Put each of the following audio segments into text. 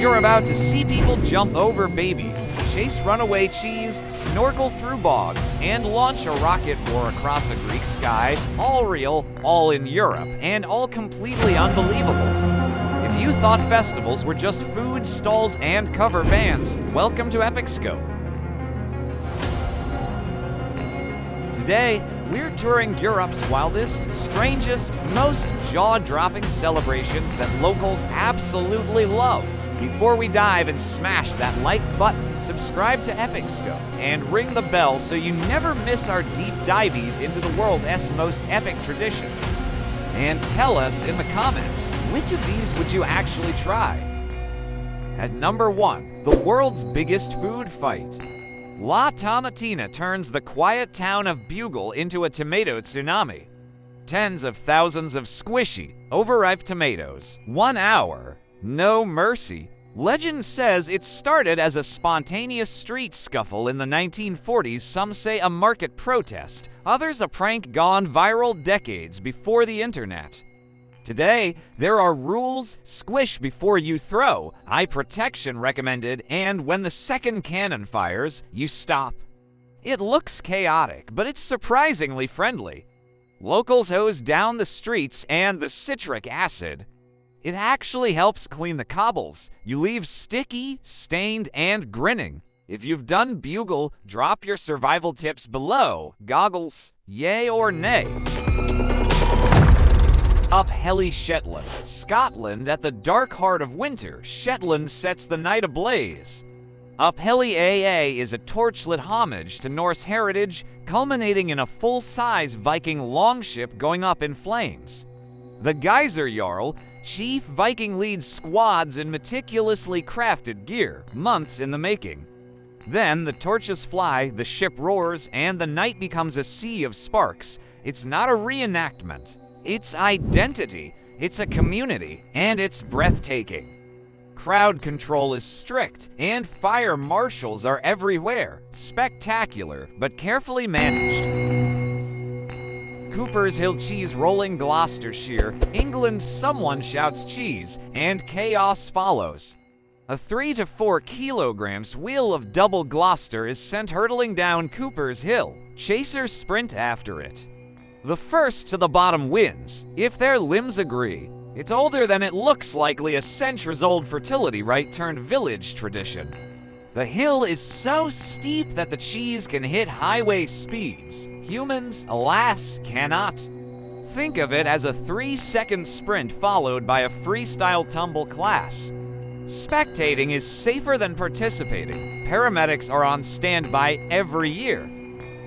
You're about to see people jump over babies, chase runaway cheese, snorkel through bogs, and launch a rocket war across a Greek sky, all real, all in Europe, and all completely unbelievable. If you thought festivals were just food, stalls, and cover bands, welcome to Epicscope. Today, we're touring Europe's wildest, strangest, most jaw-dropping celebrations that locals absolutely love. Before we dive and smash that like button, subscribe to Epicscope, and ring the bell so you never miss our deep dives into the world's most epic traditions. And tell us in the comments, which of these would you actually try? At number 1, the world's biggest food fight. La Tomatina turns the quiet town of Bugle into a tomato tsunami. Tens of thousands of squishy, overripe tomatoes. 1 hour. No mercy. Legend says it started as a spontaneous street scuffle in the 1940s, some say a market protest, others a prank gone viral decades before the internet. Today, there are rules, squish before you throw, eye protection recommended, and when the second cannon fires, you stop. It looks chaotic, but it's surprisingly friendly. Locals hose down the streets and the citric acid. It actually helps clean the cobbles. You leave sticky, stained, and grinning. If you've done Bugle, drop your survival tips below. Goggles, yay or nay? Up Helly Shetland, Scotland. At the dark heart of winter, Shetland sets the night ablaze. Up Helly AA is a torchlit homage to Norse heritage, culminating in a full-size Viking longship going up in flames. The Geyser Jarl, chief Viking leads squads in meticulously crafted gear, months in the making. Then the torches fly, the ship roars, and the night becomes a sea of sparks. It's not a reenactment. It's identity, it's a community, and it's breathtaking. Crowd control is strict, and fire marshals are everywhere. Spectacular, but carefully managed. Cooper's Hill cheese rolling Gloucestershire, England. Someone shouts cheese, and chaos follows. A 3 to 4 kilograms wheel of double Gloucester is sent hurtling down Cooper's Hill. Chasers sprint after it. The first to the bottom wins, if their limbs agree. It's older than it looks, likely a centuries-old fertility rite turned village tradition. The hill is so steep that the cheese can hit highway speeds. Humans, alas, cannot. Think of it as a 3-second sprint followed by a freestyle tumble class. Spectating is safer than participating. Paramedics are on standby every year.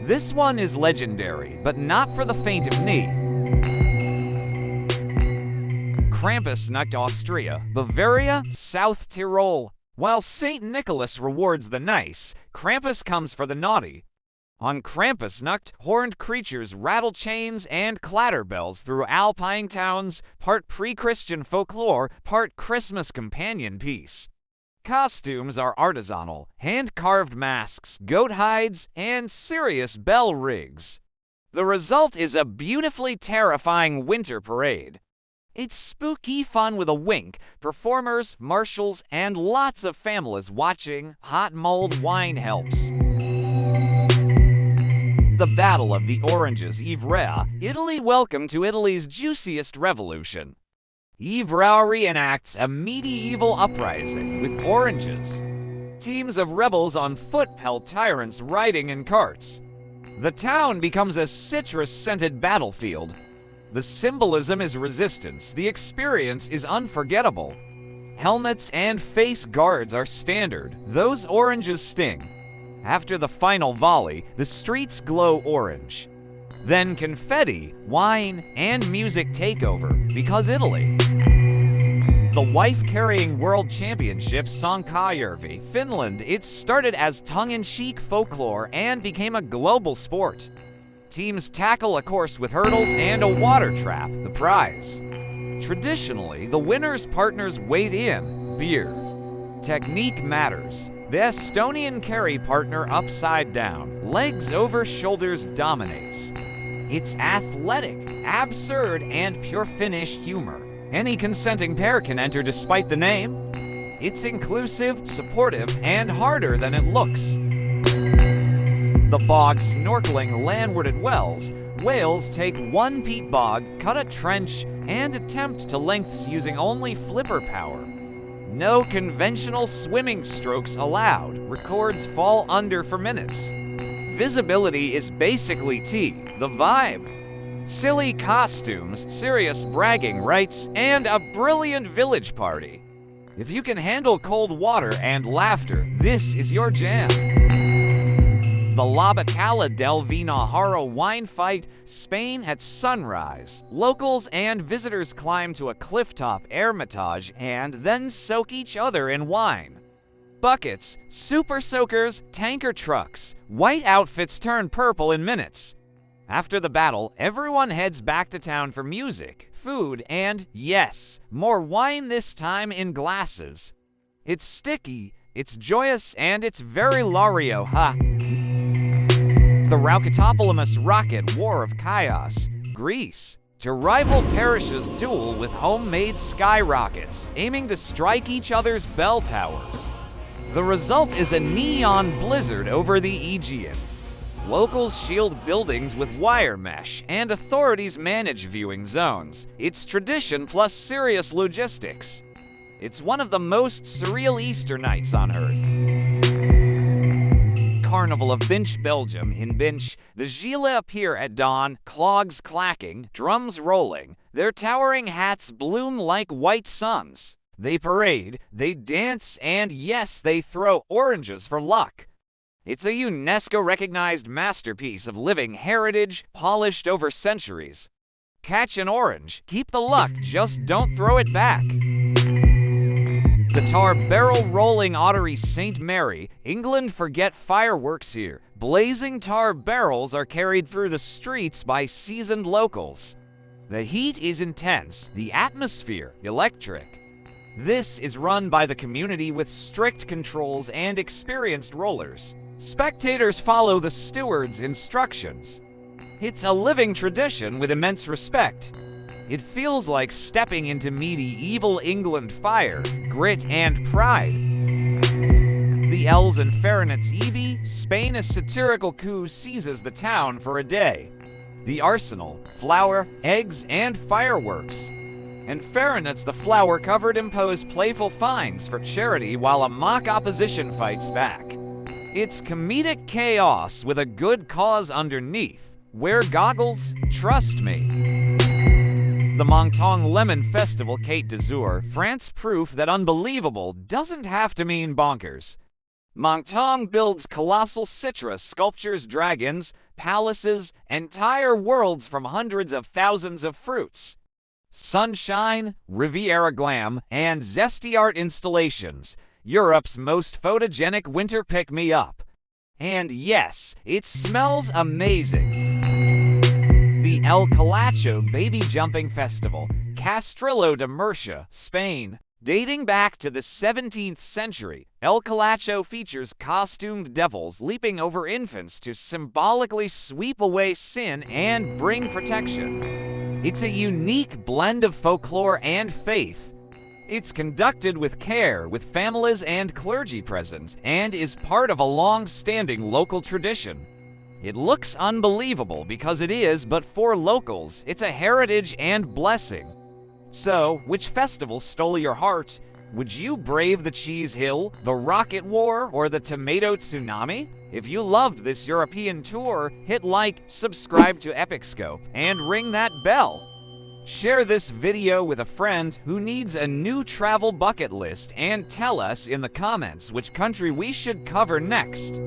This one is legendary, but not for the faint of knee. Krampusnacht, Austria, Bavaria, South Tyrol. While St. Nicholas rewards the nice, Krampus comes for the naughty. On Krampusnacht, horned creatures rattle chains and clatter bells through alpine towns, part pre-Christian folklore, part Christmas companion piece. Costumes are artisanal, hand-carved masks, goat hides, and serious bell rigs. The result is a beautifully terrifying winter parade. It's spooky fun with a wink, performers, marshals, and lots of families watching. Hot mulled wine helps. The Battle of the Oranges, Ivrea, Italy. Welcome to Italy's juiciest revolution. Ivrea reenacts a medieval uprising with oranges. Teams of rebels on foot pelt tyrants riding in carts. The town becomes a citrus-scented battlefield. The symbolism is resistance. The experience is unforgettable. Helmets and face guards are standard. Those oranges sting. After the final volley, the streets glow orange. Then confetti, wine, and music take over, because Italy. The wife-carrying world championship, Sonkajärvi, Finland. It started as tongue-in-cheek folklore and became a global sport. Teams tackle a course with hurdles and a water trap, the prize. Traditionally, the winner's partners wade in, beer. Technique matters. The Estonian carry partner upside down, legs over shoulders dominates. It's athletic, absurd, and pure Finnish humor. Any consenting pair can enter despite the name. It's inclusive, supportive, and harder than it looks. The bog snorkeling landward at Wells, whales take one peat bog, cut a trench, and attempt to lengths using only flipper power. No conventional swimming strokes allowed. Records fall under for minutes. Visibility is basically T, the vibe. Silly costumes, serious bragging rights, and a brilliant village party. If you can handle cold water and laughter, this is your jam. The La Batalla del Vinajaro wine fight, Spain at sunrise. Locals and visitors climb to a clifftop Hermitage and then soak each other in wine. Buckets, super soakers, tanker trucks. White outfits turn purple in minutes. After the battle, everyone heads back to town for music, food, and, yes, more wine, this time in glasses. It's sticky, it's joyous, and it's very Lario, ha! The Raukatopolemus Rocket War of Chios, Greece. To rival parishes duel with homemade skyrockets, aiming to strike each other's bell towers. The result is a neon blizzard over the Aegean. Locals shield buildings with wire mesh, and authorities manage viewing zones. It's tradition plus serious logistics. It's one of the most surreal Easter nights on Earth. Carnival of Binche, Belgium. In Binche, the Gila appear at dawn, clogs clacking, drums rolling. Their towering hats bloom like white suns. They parade, they dance, and yes, they throw oranges for luck. It's a UNESCO-recognized masterpiece of living heritage, polished over centuries. Catch an orange, keep the luck, just don't throw it back. The tar barrel rolling Ottery St. Mary, England forget fireworks here. Blazing tar barrels are carried through the streets by seasoned locals. The heat is intense, the atmosphere electric. This is run by the community with strict controls and experienced rollers. Spectators follow the steward's instructions. It's a living tradition with immense respect. It feels like stepping into medieval England fire, grit, and pride. The elves and Farinets Ebi, Spain's satirical coup seizes the town for a day. The arsenal, flour, eggs, and fireworks. And Farinets the flour-covered impose playful fines for charity while a mock opposition fights back. It's comedic chaos with a good cause underneath. Wear goggles, trust me. The Montagne Lemon Festival, Côte d'Azur, France, proof that unbelievable doesn't have to mean bonkers. Montagne builds colossal citrus sculptures, dragons, palaces, entire worlds from hundreds of thousands of fruits. Sunshine, Riviera glam, and zesty art installations. Europe's most photogenic winter pick-me-up. And yes, it smells amazing. The El Calacho Baby Jumping Festival, Castrillo de Murcia, Spain. Dating back to the 17th century, El Calacho features costumed devils leaping over infants to symbolically sweep away sin and bring protection. It's a unique blend of folklore and faith. It's conducted with care, with families and clergy present, and is part of a long-standing local tradition. It looks unbelievable because it is, but for locals, it's a heritage and blessing. So, which festival stole your heart? Would you brave the Cheese Hill, the Rocket War, or the Tomato Tsunami? If you loved this European tour, hit like, subscribe to Epicscope, and ring that bell. Share this video with a friend who needs a new travel bucket list and tell us in the comments which country we should cover next.